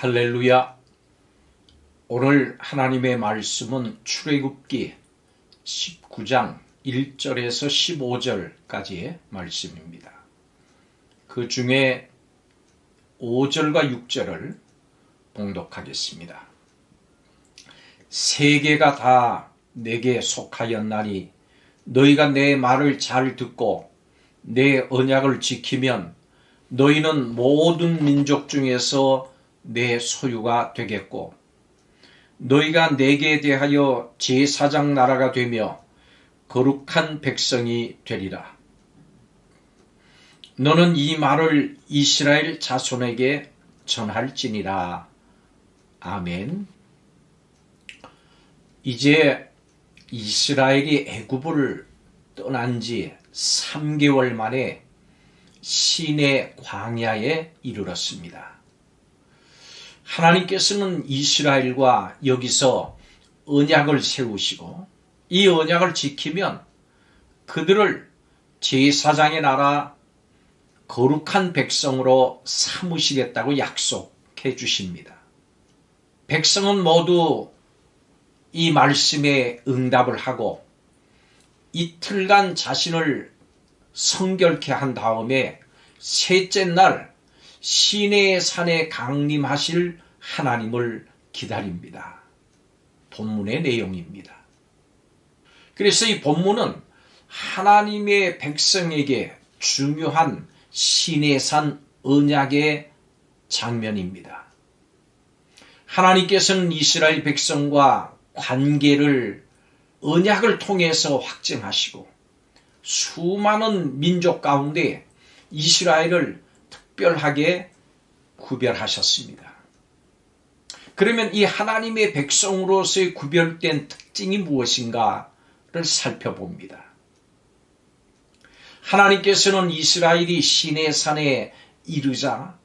할렐루야. 오늘 하나님의 말씀은 출애굽기 19장 1절에서 15절까지의 말씀입니다. 그 중에 5절과 6절을 봉독하겠습니다. 세계가 다 내게 속하였나니 너희가 내 말을 잘 듣고 내 언약을 지키면 너희는 모든 민족 중에서 내 소유가 되겠고 너희가 내게 대하여 제사장 나라가 되며 거룩한 백성이 되리라. 너는 이 말을 이스라엘 자손에게 전할지니라. 아멘. 이제 이스라엘이 애굽을 떠난 지 3개월 만에 시내 광야에 이르렀습니다. 하나님께서는 이스라엘과 여기서 언약을 세우시고 이 언약을 지키면 그들을 제사장의 나라 거룩한 백성으로 삼으시겠다고 약속해 주십니다. 백성은 모두 이 말씀에 응답을 하고 이틀간 자신을 성결케 한 다음에 셋째 날 시내의 산에 강림하실 하나님을 기다립니다. 본문의 내용입니다. 그래서 이 본문은 하나님의 백성에게 중요한 시내산 언약의 장면입니다. 하나님께서는 이스라엘 백성과 관계를 언약을 통해서 확증하시고 수많은 민족 가운데 이스라엘을 특별하게 구별하셨습니다. 그러면 이 하나님의 백성으로서의 구별된 특징이 무엇인가를 살펴봅니다. 하나님께서는 이스라엘이 시내산에 이르자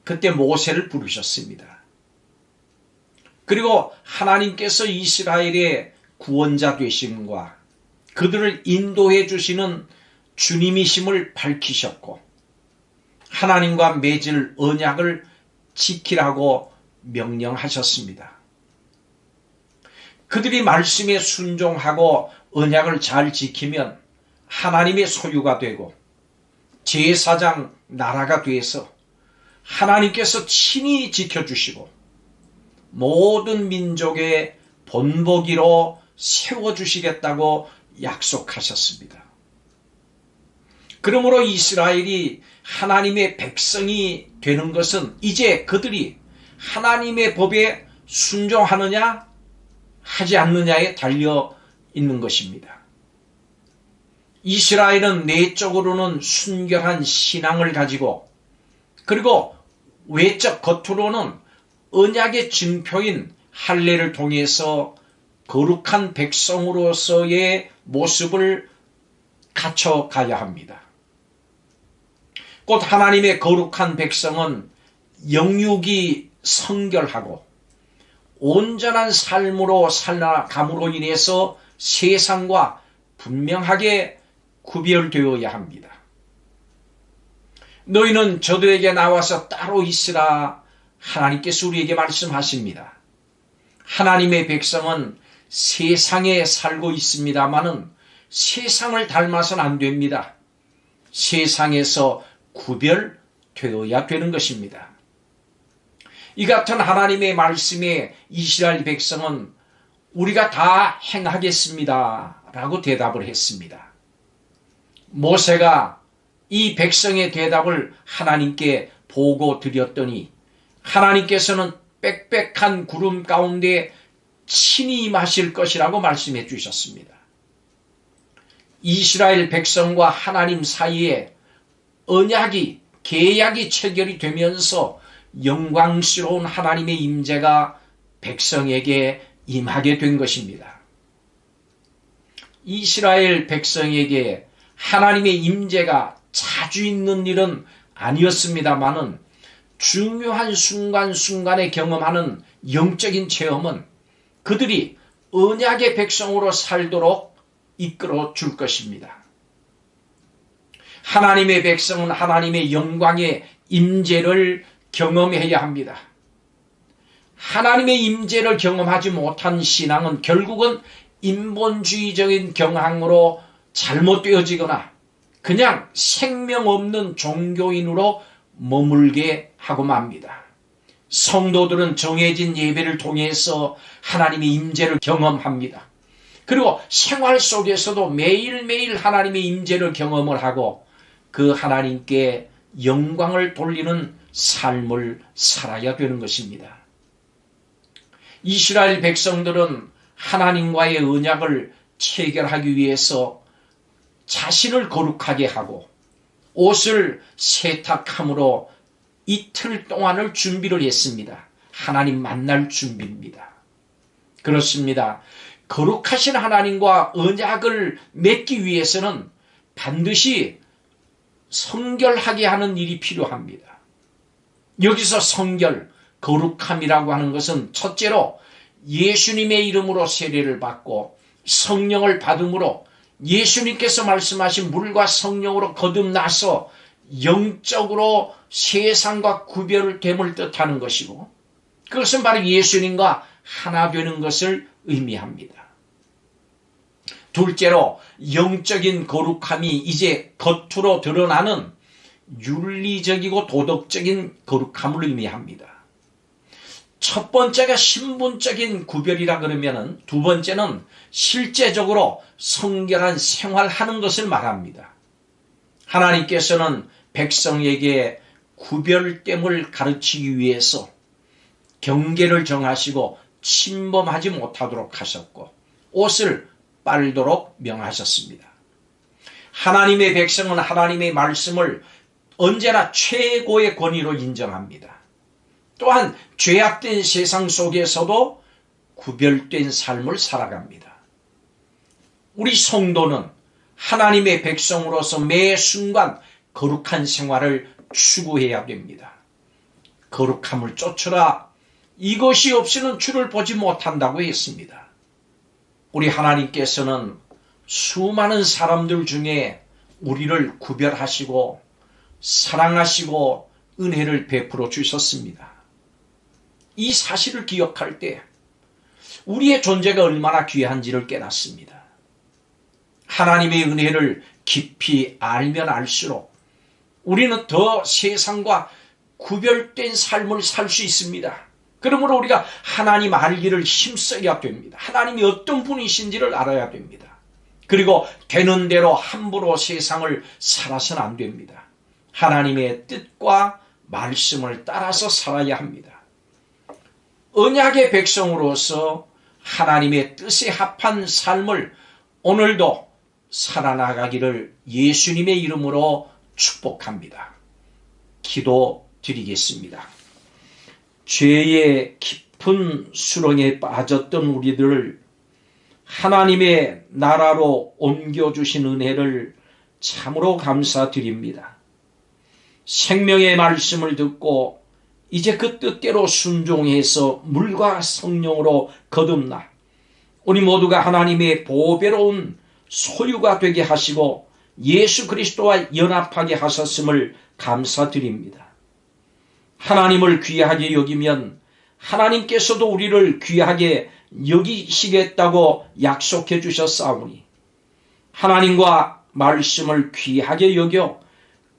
그때 모세를 부르셨습니다. 그리고 하나님께서 이스라엘의 구원자 되심과 그들을 인도해 주시는 주님이심을 밝히셨고 하나님과 맺을 언약을 지키라고 명령하셨습니다. 그들이 말씀에 순종하고 언약을 잘 지키면 하나님의 소유가 되고 제사장 나라가 돼서 하나님께서 친히 지켜주시고 모든 민족의 본보기로 세워주시겠다고 약속하셨습니다. 그러므로 이스라엘이 하나님의 백성이 되는 것은 이제 그들이 하나님의 법에 순종하느냐 하지 않느냐에 달려 있는 것입니다. 이스라엘은 내적으로는 순결한 신앙을 가지고 그리고 외적 겉으로는 언약의 증표인 할례를 통해서 거룩한 백성으로서의 모습을 갖춰가야 합니다. 곧 하나님의 거룩한 백성은 영육이 성결하고 온전한 삶으로 살아감으로 인해서 세상과 분명하게 구별되어야 합니다. 너희는 저들에게 나와서 따로 있으라 하나님께서 우리에게 말씀하십니다. 하나님의 백성은 세상에 살고 있습니다마는 세상을 닮아서는 안 됩니다. 세상에서 구별되어야 되는 것입니다. 이 같은 하나님의 말씀에 이스라엘 백성은 우리가 다 행하겠습니다 라고 대답을 했습니다. 모세가 이 백성의 대답을 하나님께 보고 드렸더니 하나님께서는 빽빽한 구름 가운데 친히 임하실 것이라고 말씀해 주셨습니다. 이스라엘 백성과 하나님 사이에 언약이 계약이 체결이 되면서 영광스러운 하나님의 임재가 백성에게 임하게 된 것입니다. 이스라엘 백성에게 하나님의 임재가 자주 있는 일은 아니었습니다마는 중요한 순간순간에 경험하는 영적인 체험은 그들이 언약의 백성으로 살도록 이끌어 줄 것입니다. 하나님의 백성은 하나님의 영광의 임재를 경험해야 합니다. 하나님의 임재를 경험하지 못한 신앙은 결국은 인본주의적인 경향으로 잘못되어지거나 그냥 생명 없는 종교인으로 머물게 하고 맙니다. 성도들은 정해진 예배를 통해서 하나님의 임재를 경험합니다. 그리고 생활 속에서도 매일매일 하나님의 임재를 경험을 하고 그 하나님께 영광을 돌리는 삶을 살아야 되는 것입니다. 이스라엘 백성들은 하나님과의 언약을 체결하기 위해서 자신을 거룩하게 하고 옷을 세탁함으로 이틀 동안을 준비를 했습니다. 하나님 만날 준비입니다. 그렇습니다. 거룩하신 하나님과 언약을 맺기 위해서는 반드시 성결하게 하는 일이 필요합니다. 여기서 성결, 거룩함이라고 하는 것은 첫째로 예수님의 이름으로 세례를 받고 성령을 받음으로 예수님께서 말씀하신 물과 성령으로 거듭나서 영적으로 세상과 구별됨을 뜻하는 것이고 그것은 바로 예수님과 하나 되는 것을 의미합니다. 둘째로 영적인 거룩함이 이제 겉으로 드러나는 윤리적이고 도덕적인 거룩함을 의미합니다. 첫 번째가 신분적인 구별이라 그러면은 두 번째는 실제적으로 성결한 생활하는 것을 말합니다. 하나님께서는 백성에게 구별됨을 가르치기 위해서 경계를 정하시고 침범하지 못하도록 하셨고 옷을 빨도록 명하셨습니다. 하나님의 백성은 하나님의 말씀을 언제나 최고의 권위로 인정합니다. 또한 죄악된 세상 속에서도 구별된 삶을 살아갑니다. 우리 성도는 하나님의 백성으로서 매 순간 거룩한 생활을 추구해야 됩니다. 거룩함을 쫓으라. 이것이 없이는 주를 보지 못한다고 했습니다. 우리 하나님께서는 수많은 사람들 중에 우리를 구별하시고 사랑하시고 은혜를 베풀어 주셨습니다. 이 사실을 기억할 때 우리의 존재가 얼마나 귀한지를 깨닫습니다. 하나님의 은혜를 깊이 알면 알수록 우리는 더 세상과 구별된 삶을 살 수 있습니다. 그러므로 우리가 하나님 알기를 힘써야 됩니다. 하나님이 어떤 분이신지를 알아야 됩니다. 그리고 되는 대로 함부로 세상을 살아서는 안 됩니다. 하나님의 뜻과 말씀을 따라서 살아야 합니다. 언약의 백성으로서 하나님의 뜻에 합한 삶을 오늘도 살아나가기를 예수님의 이름으로 축복합니다. 기도드리겠습니다. 죄의 깊은 수렁에 빠졌던 우리들을 하나님의 나라로 옮겨주신 은혜를 참으로 감사드립니다. 생명의 말씀을 듣고 이제 그 뜻대로 순종해서 물과 성령으로 거듭나 우리 모두가 하나님의 보배로운 소유가 되게 하시고 예수 그리스도와 연합하게 하셨음을 감사드립니다. 하나님을 귀하게 여기면 하나님께서도 우리를 귀하게 여기시겠다고 약속해 주셨사오니 하나님과 말씀을 귀하게 여겨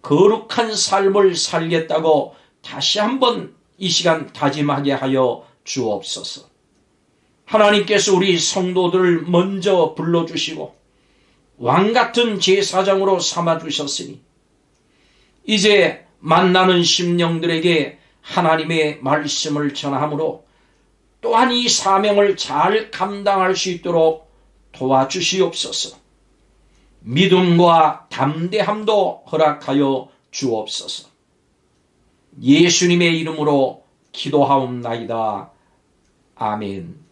거룩한 삶을 살겠다고 다시 한번 이 시간 다짐하게 하여 주옵소서. 하나님께서 우리 성도들을 먼저 불러주시고 왕같은 제사장으로 삼아주셨으니 이제 만나는 심령들에게 하나님의 말씀을 전함으로 또한 이 사명을 잘 감당할 수 있도록 도와주시옵소서. 믿음과 담대함도 허락하여 주옵소서. 예수님의 이름으로 기도하옵나이다. 아멘.